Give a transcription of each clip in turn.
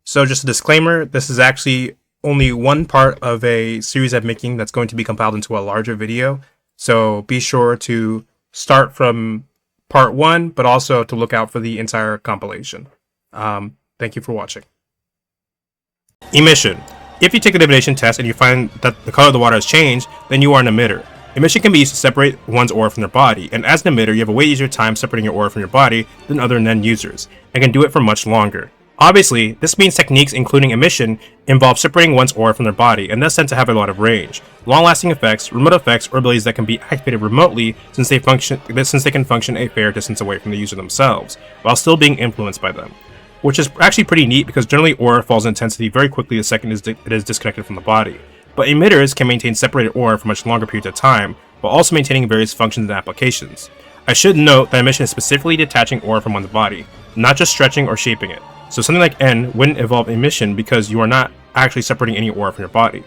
So just a disclaimer, this is actually only one part of a series I'm making that's going to be compiled into a larger video. So be sure to start from part 1, but also to look out for the entire compilation. Thank you for watching. Emission. If you take a divination test and you find that the color of the water has changed, then you are an emitter. Emission can be used to separate one's aura from their body, and as an emitter, you have a way easier time separating your aura from your body than other Nen users, and can do it for much longer. Obviously, this means techniques including emission involve separating one's aura from their body, and thus tend to have a lot of range, long-lasting effects, remote effects, or abilities that can be activated remotely since they can function a fair distance away from the user themselves, while still being influenced by them. Which is actually pretty neat because generally aura falls in intensity very quickly the second it is disconnected from the body. But emitters can maintain separated aura for much longer periods of time, while also maintaining various functions and applications. I should note that emission is specifically detaching aura from one's body, not just stretching or shaping it. So something like N wouldn't involve emission because you are not actually separating any aura from your body.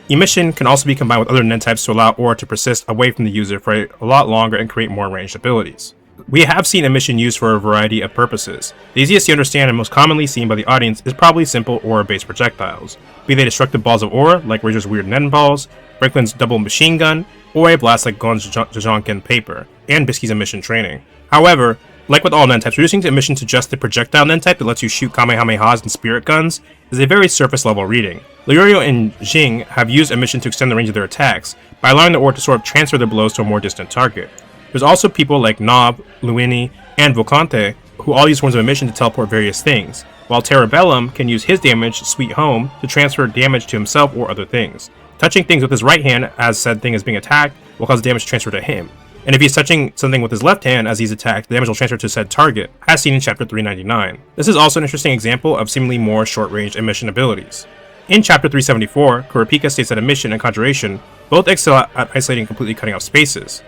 Emission can also be combined with other Nen types to allow aura to persist away from the user for a lot longer and create more ranged abilities. We have seen emission used for a variety of purposes. The easiest to understand and most commonly seen by the audience is probably simple aura-based projectiles, be they destructive balls of aura like Razor's weird Nen balls, Brinklin's double machine gun, or a blast like Gon's Jajonkin paper, and Bisky's emission training. However, like with all Nen types, reducing emission to just the projectile Nen type that lets you shoot Kamehamehas and spirit guns is a very surface level reading. Liurio and Jing have used emission to extend the range of their attacks by allowing the aura to sort of transfer their blows to a more distant target. There's also people like Nob, Luini, and Volcante who all use forms of emission to teleport various things, while Terrabellum can use his damage, Sweet Home, to transfer damage to himself or other things. Touching things with his right hand as said thing is being attacked will cause damage to transfer to him, and if he's touching something with his left hand as he's attacked, the damage will transfer to said target, as seen in chapter 399. This is also an interesting example of seemingly more short-range emission abilities. In chapter 374, Kurapika states that emission and conjuration both excel at isolating and completely cutting off spaces.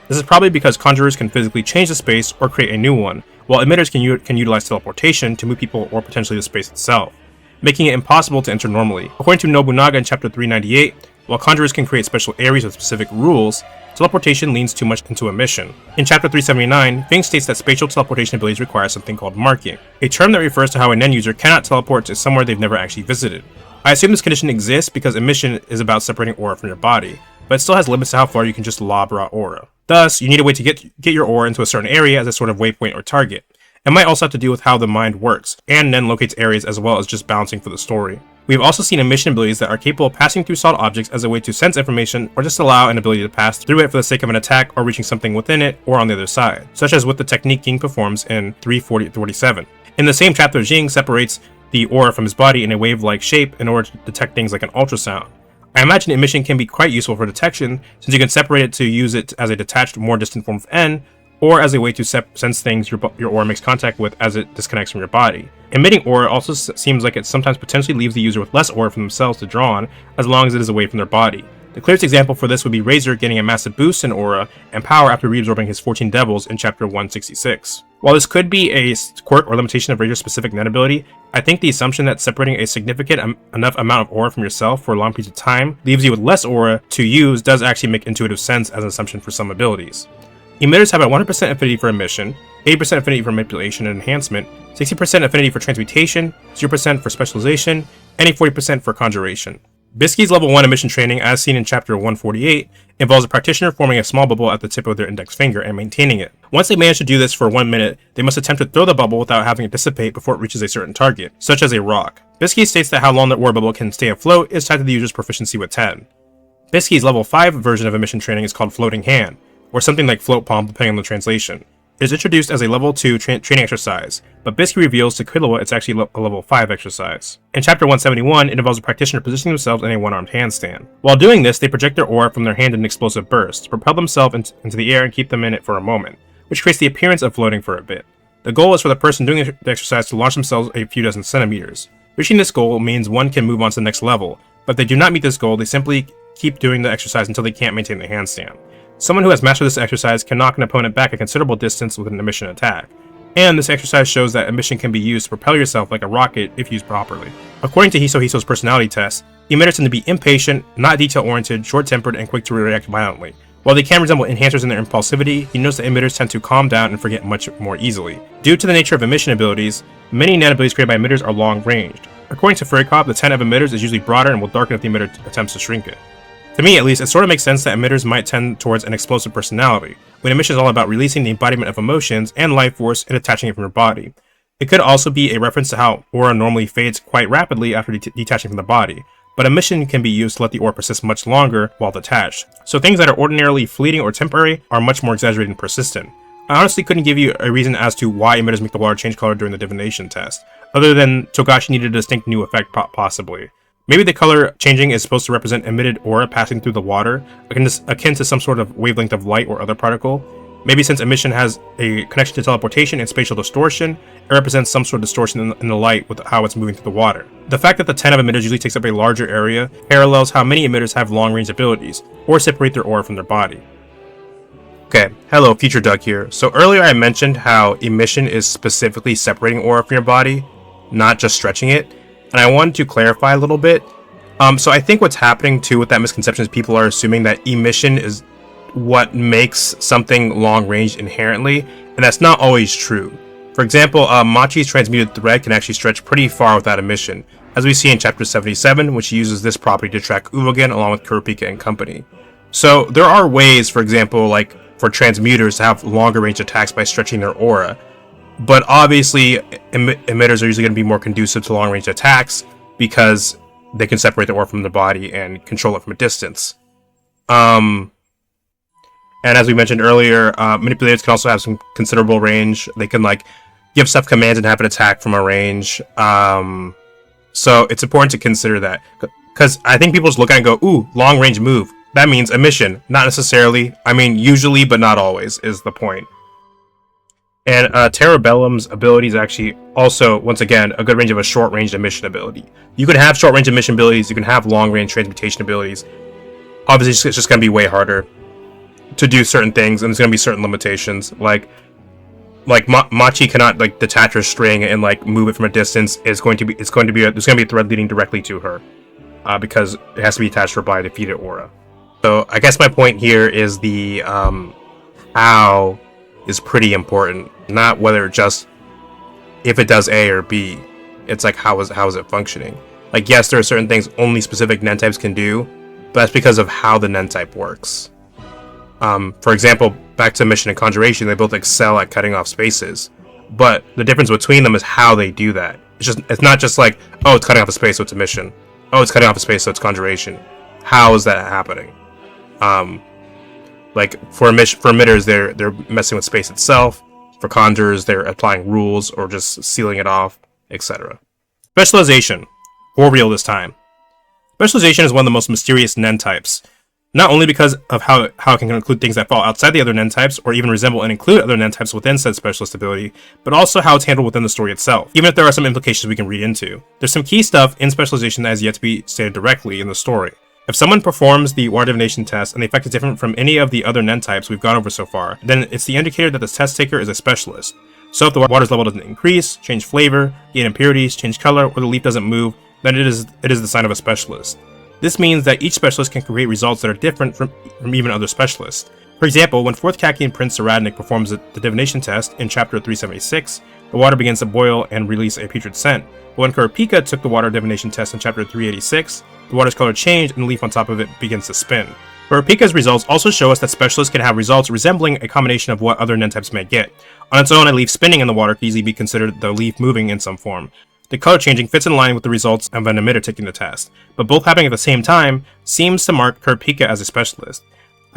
This is probably because conjurers can physically change the space or create a new one, while emitters can utilize teleportation to move people or potentially the space itself, making it impossible to enter normally. According to Nobunaga in chapter 398, while conjurers can create special areas with specific rules, teleportation leans too much into emission. In chapter 379, Fink states that spatial teleportation abilities require something called marking, a term that refers to how a Nen user cannot teleport to somewhere they've never actually visited. I assume this condition exists because emission is about separating aura from your body, but it still has limits to how far you can just lob raw aura. Thus, you need a way to get your aura into a certain area as a sort of waypoint or target. It might also have to do with how the mind works, and Nen locates areas as well as just bouncing for the story. We have also seen emission abilities that are capable of passing through solid objects as a way to sense information or just allow an ability to pass through it for the sake of an attack or reaching something within it or on the other side, such as with the technique Ging performs in 347. In the same chapter, Jing separates the aura from his body in a wave-like shape in order to detect things like an ultrasound. I imagine emission can be quite useful for detection, since you can separate it to use it as a detached, more distant form of N, or as a way to sense things your aura makes contact with as it disconnects from your body. Emitting aura also seems like it sometimes potentially leaves the user with less aura from themselves to draw on, as long as it is away from their body. The clearest example for this would be Razor getting a massive boost in aura and power after reabsorbing his 14 devils in chapter 166. While this could be a quirk or limitation of Razor's specific Nen ability, I think the assumption that separating a significant enough amount of aura from yourself for long periods of time leaves you with less aura to use does actually make intuitive sense as an assumption for some abilities. Emitters have a 100% affinity for emission, 80% affinity for manipulation and enhancement, 60% affinity for transmutation, 0% for specialization, and a 40% for conjuration. Bisky's level 1 emission training, as seen in chapter 148, involves a practitioner forming a small bubble at the tip of their index finger and maintaining it. Once they manage to do this for 1 minute, they must attempt to throw the bubble without having it dissipate before it reaches a certain target, such as a rock. Bisky states that how long the aura bubble can stay afloat is tied to the user's proficiency with 10. Bisky's level 5 version of emission training is called floating hand, or something like float palm depending on the translation. It is introduced as a level 2 training exercise, but Bisky reveals to Killua it's actually a level 5 exercise. In chapter 171, it involves a practitioner positioning themselves in a one-armed handstand. While doing this, they project their aura from their hand in an explosive burst, propel themselves into the air and keep them in it for a moment, which creates the appearance of floating for a bit. The goal is for the person doing the exercise to launch themselves a few dozen centimeters. Reaching this goal means one can move on to the next level, but if they do not meet this goal, they simply keep doing the exercise until they can't maintain the handstand. Someone who has mastered this exercise can knock an opponent back a considerable distance with an emission attack, and this exercise shows that emission can be used to propel yourself like a rocket if used properly. According to Hiso's personality test, emitters tend to be impatient, not detail-oriented, short-tempered, and quick to react violently. While they can resemble enhancers in their impulsivity, he notes that emitters tend to calm down and forget much more easily. Due to the nature of emission abilities, many Nen abilities created by emitters are long-ranged. According to Furrycop, the 10 of emitters is usually broader and will darken if the emitter attempts to shrink it. To me, at least, it sort of makes sense that emitters might tend towards an explosive personality, when emission is all about releasing the embodiment of emotions and life force and detaching it from your body. It could also be a reference to how aura normally fades quite rapidly after detaching from the body, but emission can be used to let the aura persist much longer while detached. So things that are ordinarily fleeting or temporary are much more exaggerated and persistent. I honestly couldn't give you a reason as to why emitters make the water change color during the divination test, other than Togashi needed a distinct new effect possibly. Maybe the color changing is supposed to represent emitted aura passing through the water, akin to some sort of wavelength of light or other particle. Maybe since emission has a connection to teleportation and spatial distortion, it represents some sort of distortion in the light with how it's moving through the water. The fact that the 10 of emitters usually takes up a larger area parallels how many emitters have long-range abilities, or separate their aura from their body. Okay, hello, Future Doug here. So earlier I mentioned how emission is specifically separating aura from your body, not just stretching it. And I wanted to clarify a little bit. So I think what's happening too with that misconception is people are assuming that emission is what makes something long range inherently, and that's not always true. For example, Machi's transmuted thread can actually stretch pretty far without emission, as we see in chapter 77, which uses this property to track Urogen along with Kurapika and company. So there are ways, for example, like for transmuters to have longer range attacks by stretching their aura. But obviously, emitters are usually going to be more conducive to long-range attacks because they can separate the aura from the body and control it from a distance. And as we mentioned earlier, manipulators can also have some considerable range. They can like give stuff commands and have it attack from a range. So it's important to consider that, because I think people just look at it and go, "Ooh, long-range move. That means emission." Not necessarily. I mean, usually, but not always is the point. And Terrabellum's ability is actually also, once again, a good range of a short-range emission ability. You can have short-range emission abilities, you can have long-range transmutation abilities. Obviously, it's just going to be way harder to do certain things, and there's going to be certain limitations. Like Machi cannot like detach her string and like move it from a distance. There's going to be a thread leading directly to her, because it has to be attached to her by a defeated aura. So I guess my point here is the how is pretty important, not whether just if it does A or B. It's like how is it functioning. Like, yes, there are certain things only specific Nen types can do, but that's because of how the Nen type works. For example, back to Emission and Conjuration, they both excel at cutting off spaces, but the difference between them is how they do that. It's not just like, oh, it's cutting off a space, so it's Emission. Oh, it's cutting off a space, so it's Conjuration. How is that happening? Like for emitters, they're messing with space itself. For conjurers, they're applying rules or just sealing it off, etc. Specialization, for real this time. Specialization is one of the most mysterious Nen types, not only because of how it can include things that fall outside the other Nen types, or even resemble and include other Nen types within said specialist ability, but also how it's handled within the story itself, even if there are some implications we can read into. There's some key stuff in Specialization that has yet to be stated directly in the story. If someone performs the water divination test and the effect is different from any of the other Nen types we've gone over so far, then it's the indicator that the test taker is a specialist. So if the water's level doesn't increase, change flavor, gain impurities, change color, or the leaf doesn't move, then it is the sign of a specialist. This means that each specialist can create results that are different from even other specialists. For example, when 4th Kakian Prince Saradnik performs the divination test in chapter 376, the water begins to boil and release a putrid scent. But when Kurapika took the water divination test in chapter 386, the water's color changed and the leaf on top of it begins to spin. Kurapika's results also show us that specialists can have results resembling a combination of what other Nen types may get. On its own, a leaf spinning in the water could easily be considered the leaf moving in some form. The color changing fits in line with the results of an emitter taking the test, but both happening at the same time seems to mark Kurapika as a specialist.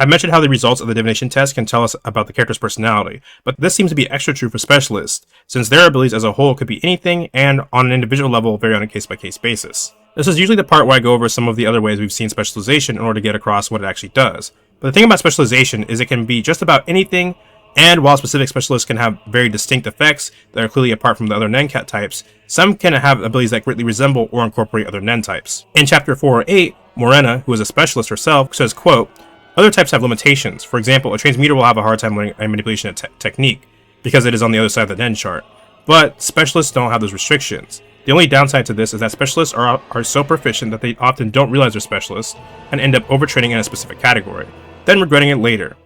I mentioned how the results of the divination test can tell us about the character's personality, but this seems to be extra true for specialists, since their abilities as a whole could be anything and, on an individual level, vary on a case-by-case basis. This is usually the part where I go over some of the other ways we've seen specialization in order to get across what it actually does. But the thing about specialization is it can be just about anything, and while specific specialists can have very distinct effects that are clearly apart from the other Nen cat types, some can have abilities that greatly resemble or incorporate other Nen types. In chapter 408, Morena, who is a specialist herself, says, quote, "Other types have limitations. For example, a transmuter will have a hard time learning a manipulation technique because it is on the other side of the Nen chart. But specialists don't have those restrictions. The only downside to this is that specialists are so proficient that they often don't realize they're specialists and end up overtraining in a specific category, then regretting it later.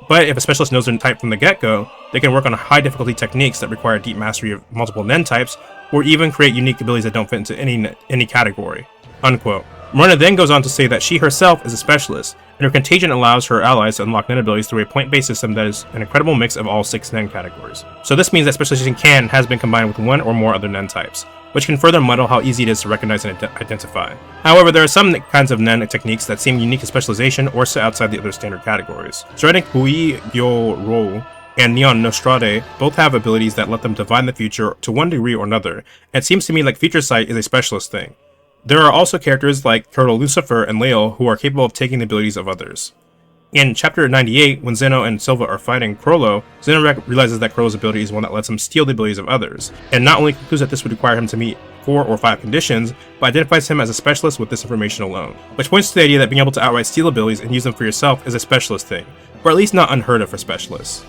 But if a specialist knows their type from the get-go, they can work on high difficulty techniques that require deep mastery of multiple Nen types, or even create unique abilities that don't fit into any category." Unquote. Myrna then goes on to say that she herself is a specialist, and her contagion allows her allies to unlock Nen abilities through a point-based system that is an incredible mix of all 6 Nen categories. So this means that specialization can and has been combined with one or more other Nen types, which can further muddle how easy it is to recognize and identify. However, there are some kinds of Nen techniques that seem unique to specialization or sit outside the other standard categories. So I think Hui Gyo Ro and Neon Nostrade both have abilities that let them divine the future to one degree or another, and it seems to me like future sight is a specialist thing. There are also characters like Colonel Lucifer and Leo who are capable of taking the abilities of others. In Chapter 98, when Zeno and Silva are fighting Crollo, Zeno realizes that Crollo's ability is one that lets him steal the abilities of others, and not only concludes that this would require him to meet 4 or 5 conditions, but identifies him as a specialist with this information alone, which points to the idea that being able to outright steal abilities and use them for yourself is a specialist thing, or at least not unheard of for specialists.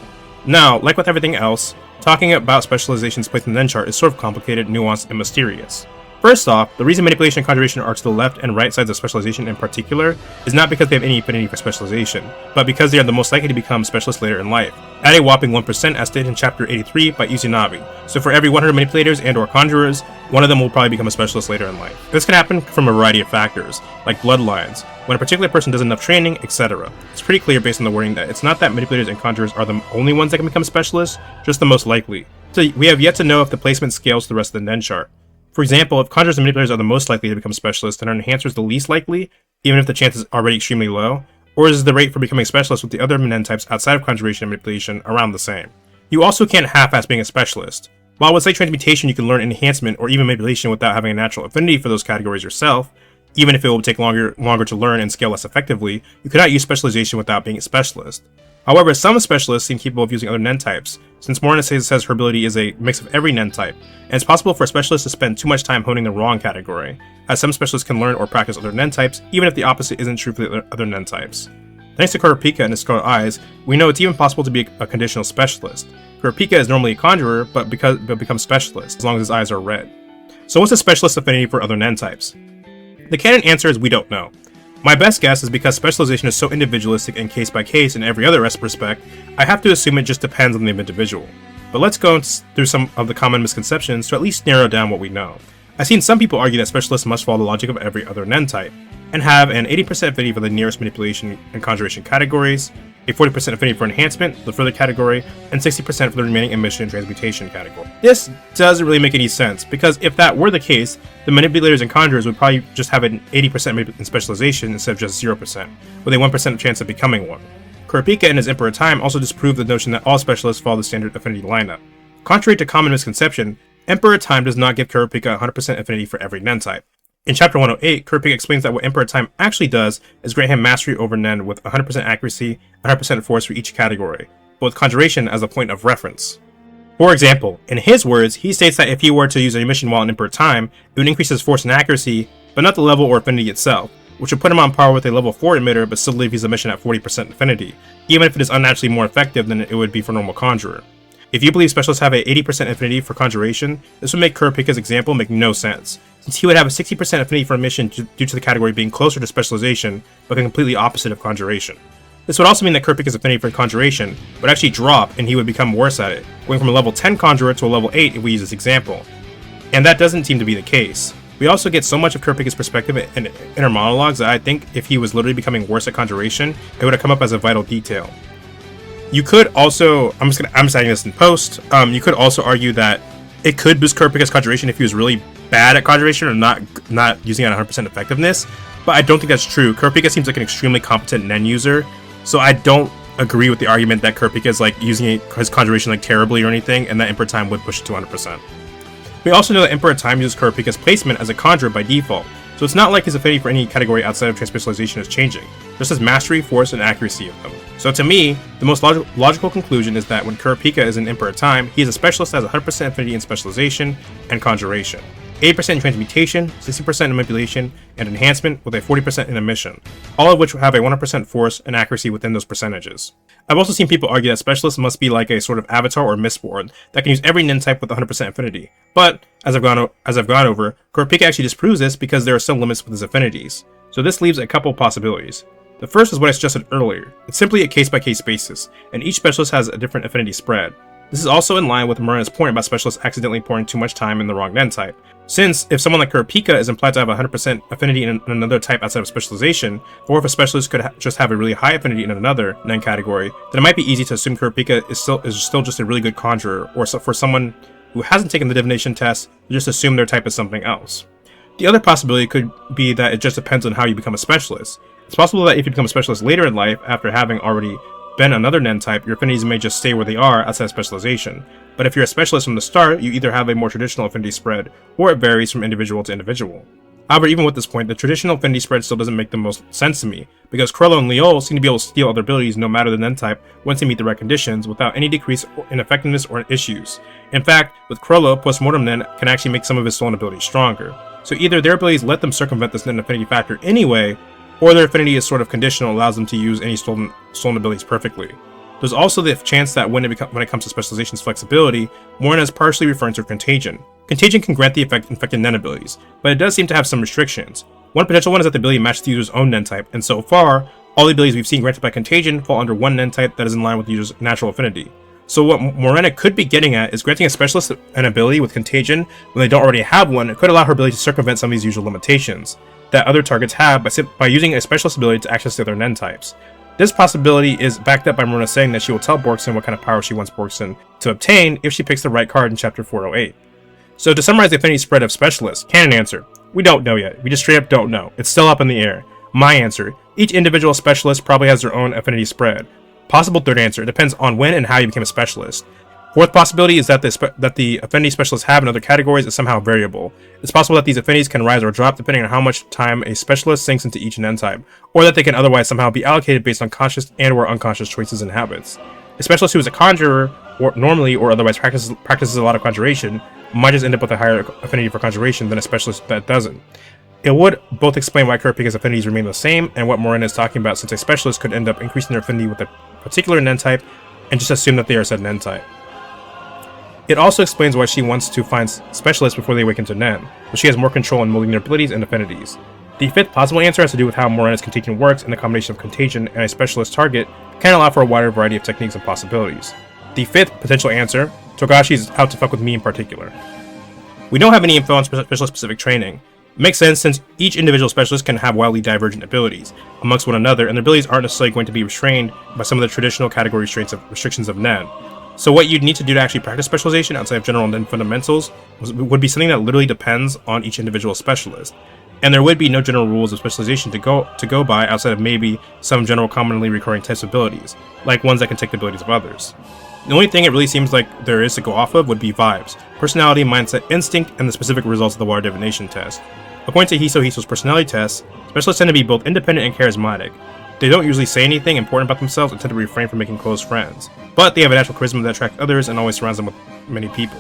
Now, like with everything else, talking about specialization's place in the Nen chart is sort of complicated, nuanced, and mysterious. First off, the reason manipulation and conjuration are to the left and right sides of specialization in particular is not because they have any affinity for specialization, but because they are the most likely to become specialists later in life, at a whopping 1% as stated in Chapter 83 by Izanami. So for every 100 manipulators and or conjurers, one of them will probably become a specialist later in life. This can happen from a variety of factors, like bloodlines, when a particular person does enough training, etc. It's pretty clear based on the wording that it's not that manipulators and conjurers are the only ones that can become specialists, just the most likely. So we have yet to know if the placement scales to the rest of the Nen chart. For example, if conjurers and manipulators are the most likely to become specialists, then are enhancers the least likely, even if the chance is already extremely low? Or is the rate for becoming specialists with the other Nen types outside of conjuration and manipulation around the same? You also can't half-ass being a specialist. While with, say, transmutation you can learn enhancement or even manipulation without having a natural affinity for those categories yourself, even if it will take longer to learn and scale less effectively, you cannot use specialization without being a specialist. However, some specialists seem capable of using other Nen types, since Morna says her ability is a mix of every Nen type, and it's possible for a specialist to spend too much time honing the wrong category, as some specialists can learn or practice other Nen types, even if the opposite isn't true for the other Nen types. Thanks to Kurapika and his scarlet eyes, we know it's even possible to be a conditional specialist. Kurapika is normally a conjurer, but becomes specialist, as long as his eyes are red. So what's a specialist affinity for other Nen types? The canon answer is we don't know. My best guess is because specialization is so individualistic and case by case in every other respect, I have to assume it just depends on the individual. But let's go through some of the common misconceptions to at least narrow down what we know. I've seen some people argue that specialists must follow the logic of every other Nen type, and have an 80% affinity for the nearest manipulation and conjuration categories, a 40% affinity for enhancement, the further category, and 60% for the remaining emission and transmutation category. This doesn't really make any sense, because if that were the case, the manipulators and conjurers would probably just have an 80% in specialization instead of just 0%, with a 1% chance of becoming one. Kurapika in his Emperor Time also disproved the notion that all specialists follow the standard affinity lineup. Contrary to common misconception, Emperor Time does not give Kurapika 100% affinity for every Nen type. In Chapter 108, Kurapika explains that what Emperor Time actually does is grant him mastery over Nen with 100% accuracy and 100% force for each category, but with conjuration as a point of reference. For example, in his words, he states that if he were to use an emission while in Emperor Time, it would increase his force and accuracy, but not the level or affinity itself, which would put him on par with a level 4 emitter but still leave his emission at 40% affinity, even if it is unnaturally more effective than it would be for a normal conjurer. If you believe specialists have a 80% affinity for conjuration, this would make Kurapika's example make no sense, since he would have a 60% affinity for emission due to the category being closer to specialization, but completely opposite of conjuration. This would also mean that Kurapika's affinity for conjuration would actually drop and he would become worse at it, going from a level 10 conjurer to a level 8 if we use this example. And that doesn't seem to be the case. We also get so much of Kurapika's perspective in inner monologues that I think if he was literally becoming worse at conjuration, it would have come up as a vital detail. You could also, I'm saying this in post, you could also argue that it could boost Kurapika's conjuration if he was really bad at conjuration or not using it at 100% effectiveness, but I don't think that's true. Kurapika seems like an extremely competent Nen user, so I don't agree with the argument that Kurapika is like using his conjuration like terribly or anything, and that Emperor Time would push it to 100%. We also know that Emperor Time uses Kurapika's placement as a conjurer by default, so it's not like his affinity for any category outside of Transspecialization is changing, just his mastery, force, and accuracy of them. So to me, the most logical conclusion is that when Kurapika is in Emperor Time, he is a specialist that has 100% affinity in Specialization and Conjuration, 80% in Transmutation, 60% in Manipulation, and Enhancement with a 40% in Emission, all of which have a 100% force and accuracy within those percentages. I've also seen people argue that specialists must be like a sort of avatar or mistborn that can use every Nen type with 100% affinity, but as I've gone over, Kurapika actually disproves this because there are some limits with his affinities. So this leaves a couple possibilities. The first is what I suggested earlier. It's simply a case-by-case basis, and each specialist has a different affinity spread. This is also in line with Morena's point about specialists accidentally pouring too much time in the wrong Nen type. Since, if someone like Kurapika is implied to have 100% affinity in another type outside of specialization, or if a specialist could just have a really high affinity in another Nen category, then it might be easy to assume Kurapika is still just a really good conjurer, or for someone who hasn't taken the divination test, you just assume their type is something else. The other possibility could be that it just depends on how you become a specialist. It's possible that if you become a specialist later in life, after having already been another Nen type, your affinities may just stay where they are outside of specialization. But if you're a specialist from the start, you either have a more traditional affinity spread, or it varies from individual to individual. However, even with this point, the traditional affinity spread still doesn't make the most sense to me, because Chrollo and Liol seem to be able to steal other abilities no matter the Nen type once they meet the right conditions, without any decrease in effectiveness or issues. In fact, with Chrollo, Postmortem Nen can actually make some of his stolen abilities stronger. So either their abilities let them circumvent this Nen affinity factor anyway, or their affinity is sort of conditional, allows them to use any stolen abilities perfectly. There's also the chance that when it comes to specialization's flexibility, Morena is partially referring to Contagion. Contagion can grant the infected Nen abilities, but it does seem to have some restrictions. One potential one is that the ability matches the user's own Nen type, and so far, all the abilities we've seen granted by Contagion fall under one Nen type that is in line with the user's natural affinity. So what Morena could be getting at is granting a specialist an ability with Contagion when they don't already have one. It could allow her ability to circumvent some of these usual limitations that other targets have by using a specialist ability to access the other Nen types. This possibility is backed up by Morena saying that she will tell Borgson what kind of power she wants Borgson to obtain if she picks the right card in Chapter 408. So to summarize the affinity spread of specialists, canon answer: we don't know yet. We just straight up don't know. It's still up in the air. My answer: each individual specialist probably has their own affinity spread. Possible third answer: it depends on when and how you became a specialist. Fourth possibility is that the affinity specialists have in other categories is somehow variable. It's possible that these affinities can rise or drop depending on how much time a specialist sinks into each Nen type, or that they can otherwise somehow be allocated based on conscious and/or unconscious choices and habits. A specialist who is a conjurer, or normally or otherwise practices a lot of conjuration, might just end up with a higher affinity for conjuration than a specialist that doesn't. It would both explain why Kurapika's affinities remain the same, and what Morena is talking about, since a specialist could end up increasing their affinity with a particular Nen type, and just assume that they are said Nen type. It also explains why she wants to find specialists before they awaken to Nen, but she has more control in molding their abilities and affinities. The fifth possible answer has to do with how Morena's Contagion works, and the combination of Contagion and a specialist target can allow for a wider variety of techniques and possibilities. The fifth potential answer: Togashi's out to fuck with me in particular. We don't have any info on specialist-specific training. It makes sense, since each individual specialist can have wildly divergent abilities amongst one another, and their abilities aren't necessarily going to be restrained by some of the traditional category restrictions of Nen. So what you'd need to do to actually practice specialization outside of general Nen fundamentals would be something that literally depends on each individual specialist. And there would be no general rules of specialization to go by outside of maybe some general commonly recurring types of abilities, like ones that can take the abilities of others. The only thing it really seems like there is to go off of would be vibes, personality, mindset, instinct, and the specific results of the water divination test. According to Hiso's personality test, specialists tend to be both independent and charismatic. They don't usually say anything important about themselves and tend to refrain from making close friends, but they have a natural charisma that attracts others and always surrounds them with many people.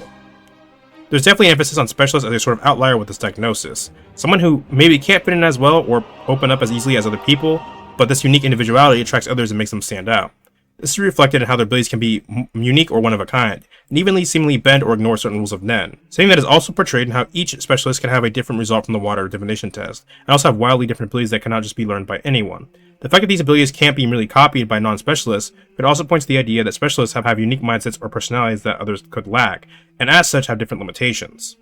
There's definitely an emphasis on specialists as a sort of outlier with this diagnosis, someone who maybe can't fit in as well or open up as easily as other people, but this unique individuality attracts others and makes them stand out. This is reflected in how their abilities can be unique or one of a kind, and evenly seemingly bend or ignore certain rules of Nen. Something that is also portrayed in how each specialist can have a different result from the water divination test, and also have wildly different abilities that cannot just be learned by anyone. The fact that these abilities can't be merely copied by non-specialists could also point to the idea that specialists have unique mindsets or personalities that others could lack, and as such have different limitations.